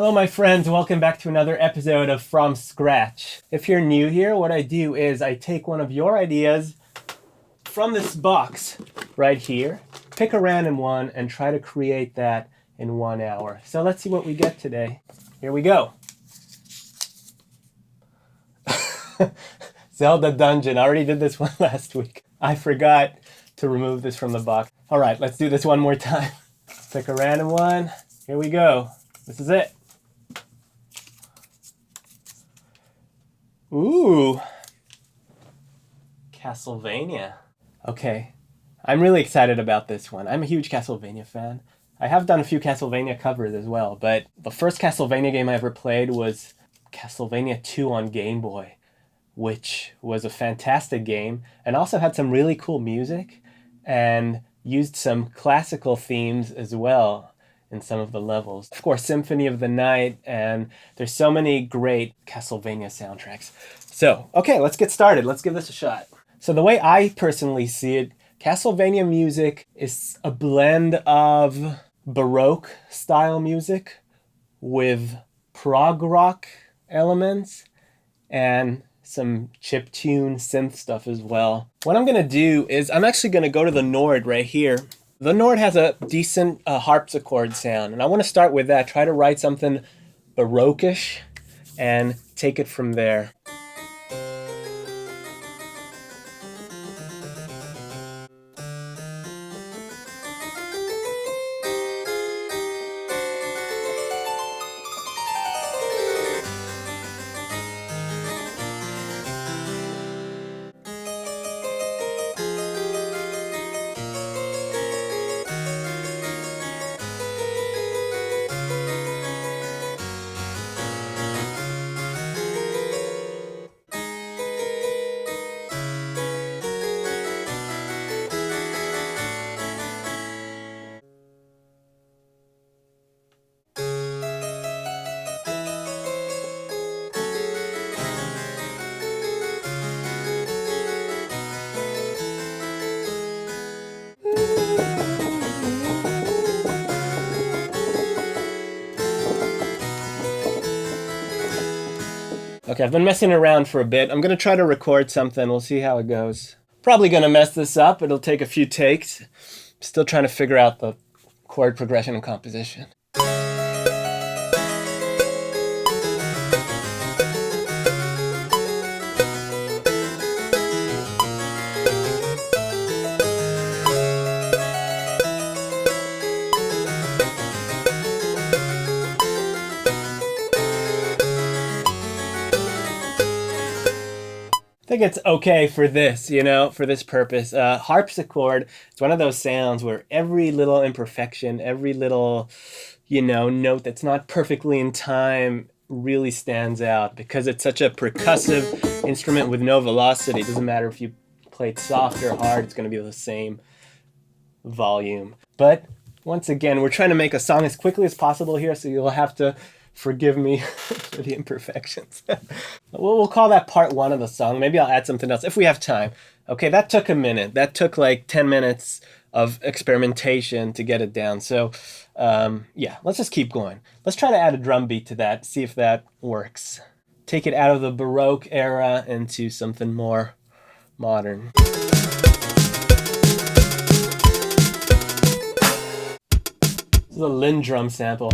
Hello my friends, welcome back to another episode of From Scratch. If you're new here, what I do is I take one of your ideas from this box right here, pick a random one, and try to create that in 1 hour. So let's see what we get today. Here we go. Zelda Dungeon. I already did this one last week. I forgot to remove this from the box. All right, let's do this one more time. Pick a random one. Here we go. This is it. Ooh. Castlevania. Okay. I'm really excited about this one. I'm a huge Castlevania fan. I have done a few Castlevania covers as well, but the first Castlevania game I ever played was Castlevania 2 on Gameboy, which was a fantastic game and also had some really cool music and used some classical themes as well in some of the levels. Of course, Symphony of the Night, and there's so many great Castlevania soundtracks. So, okay, let's get started. Let's give this a shot. So the way I personally see it, Castlevania music is a blend of Baroque style music with Prog Rock elements and some chiptune synth stuff as well. What I'm gonna do is I'm actually gonna go to the Nord right here. The Nord has a decent harpsichord sound, and I want to start with that, try to write something Baroque-ish and take it from there. Okay, I've been messing around for a bit. I'm gonna try to record something. We'll see how it goes. Probably gonna mess this up. It'll take a few takes. Still trying to figure out the chord progression and composition. I think it's okay for this, for this purpose. Harpsichord, it's one of those sounds where every little imperfection, every little, note that's not perfectly in time really stands out because it's such a percussive instrument with no velocity. It doesn't matter if you play it soft or hard, it's going to be the same volume. But once again, we're trying to make a song as quickly as possible here, so you'll have to forgive me for the imperfections. We'll call that part one of the song. Maybe I'll add something else if we have time. Okay, that took a minute. That took like 10 minutes of experimentation to get it down. So yeah, let's just keep going. Let's try to add a drum beat to that, see if that works. Take it out of the Baroque era into something more modern. This is a Linn drum sample.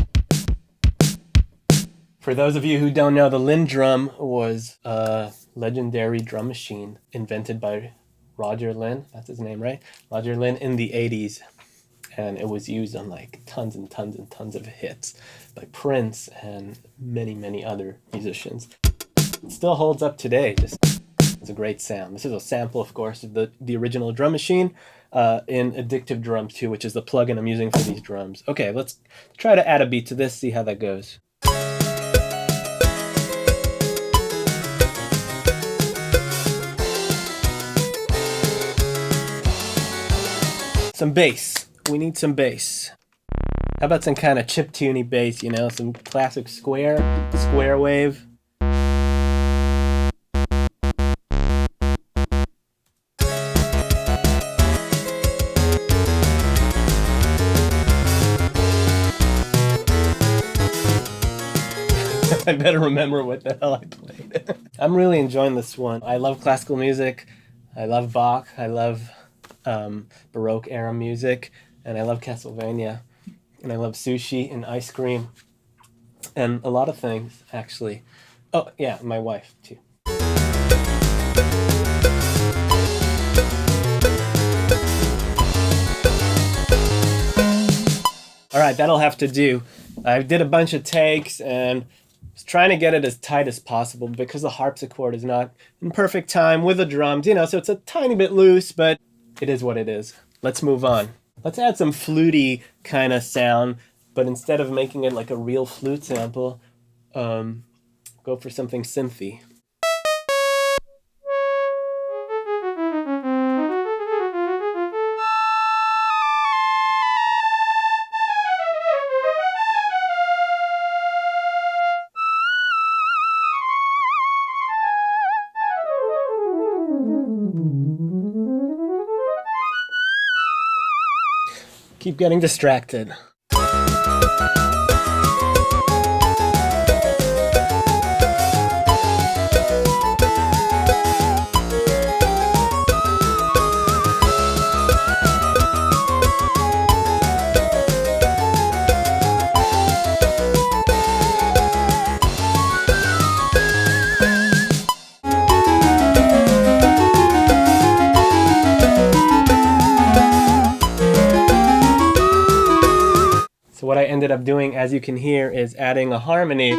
For those of you who don't know, the Linn drum was a legendary drum machine invented by Roger Linn, that's his name, right? Roger Linn in the 80s. And it was used on like tons and tons and tons of hits by Prince and many, many other musicians. It still holds up today. It's a great sound. This is a sample, of course, of the original drum machine in Addictive Drums 2, which is the plugin I'm using for these drums. Okay, let's try to add a beat to this, see how that goes. Some bass. We need some bass. How about some kind of chiptune-y bass, some classic square wave. I better remember what the hell I played. I'm really enjoying this one. I love classical music. I love Bach. I love Baroque era music. And I love Castlevania. And I love sushi and ice cream. And a lot of things, actually. Oh, yeah, my wife, too. All right, that'll have to do. I did a bunch of takes and was trying to get it as tight as possible because the harpsichord is not in perfect time with the drums, you know, so it's a tiny bit loose, but it is what it is. Let's move on. Let's add some fluty kind of sound, but instead of making it like a real flute sample, go for something synthy. Keep getting distracted. So what I ended up doing, as you can hear, is adding a harmony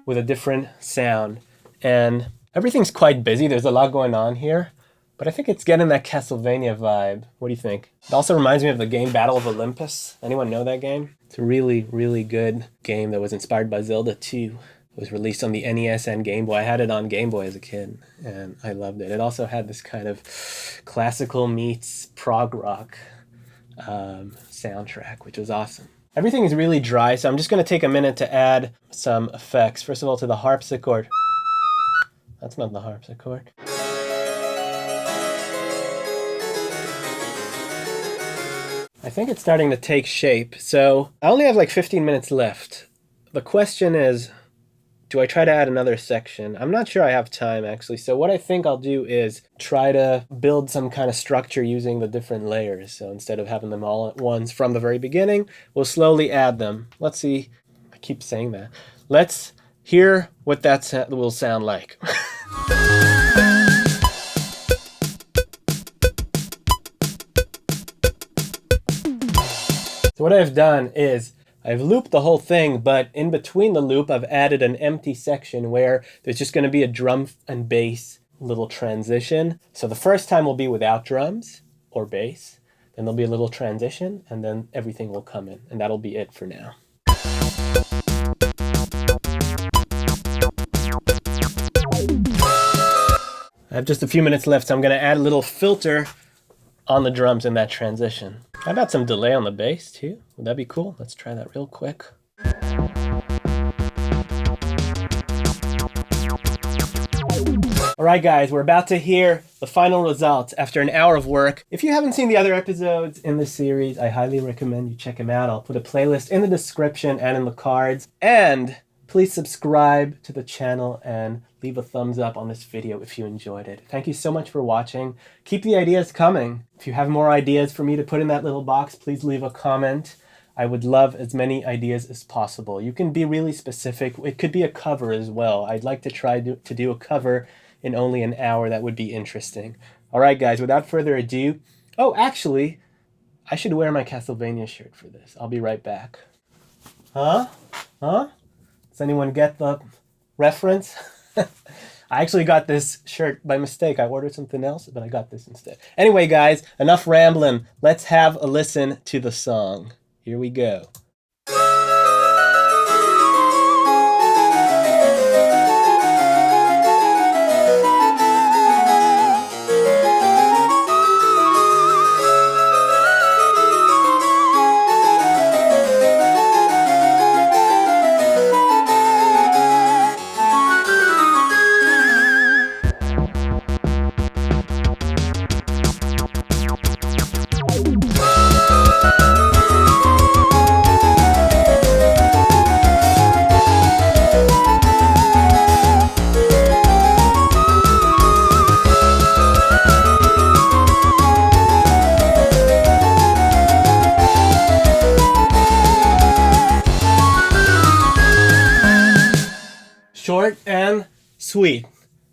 with a different sound. And everything's quite busy. There's a lot going on here. But I think it's getting that Castlevania vibe. What do you think? It also reminds me of the game Battle of Olympus. Anyone know that game? It's a really, really good game that was inspired by Zelda 2. It was released on the NES and Game Boy. I had it on Game Boy as a kid, and I loved it. It also had this kind of classical meets prog rock soundtrack, which was awesome. Everything is really dry, so I'm just going to take a minute to add some effects. First of all, to the harpsichord. That's not the harpsichord. I think it's starting to take shape, so I only have like 15 minutes left. The question is, do I try to add another section? I'm not sure I have time, actually. So what I think I'll do is try to build some kind of structure using the different layers. So instead of having them all at once from the very beginning, we'll slowly add them. Let's see. I keep saying that. Let's hear what that will sound like. So what I've done is I've looped the whole thing, but in between the loop, I've added an empty section where there's just going to be a drum and bass little transition. So the first time will be without drums or bass, then there'll be a little transition, and then everything will come in, and that'll be it for now. I have just a few minutes left, so I'm going to add a little filter on the drums in that transition. How about some delay on the bass too? Would that be cool? Let's try that real quick. All right, guys, we're about to hear the final results after an hour of work. If you haven't seen the other episodes in this series, I highly recommend you check them out. I'll put a playlist in the description and in the cards. And please subscribe to the channel and leave a thumbs up on this video if you enjoyed it. Thank you so much for watching. Keep the ideas coming. If you have more ideas for me to put in that little box, please leave a comment. I would love as many ideas as possible. You can be really specific. It could be a cover as well. I'd like to try to do a cover in only an hour. That would be interesting. All right, guys, without further ado. Oh, actually, I should wear my Castlevania shirt for this. I'll be right back. Huh? Does anyone get the reference? I actually got this shirt by mistake. I ordered something else, but I got this instead. Anyway, guys, enough rambling. Let's have a listen to the song. Here we go. Short and sweet.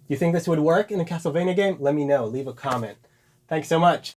You think this would work in a Castlevania game? Let me know. Leave a comment. Thanks so much.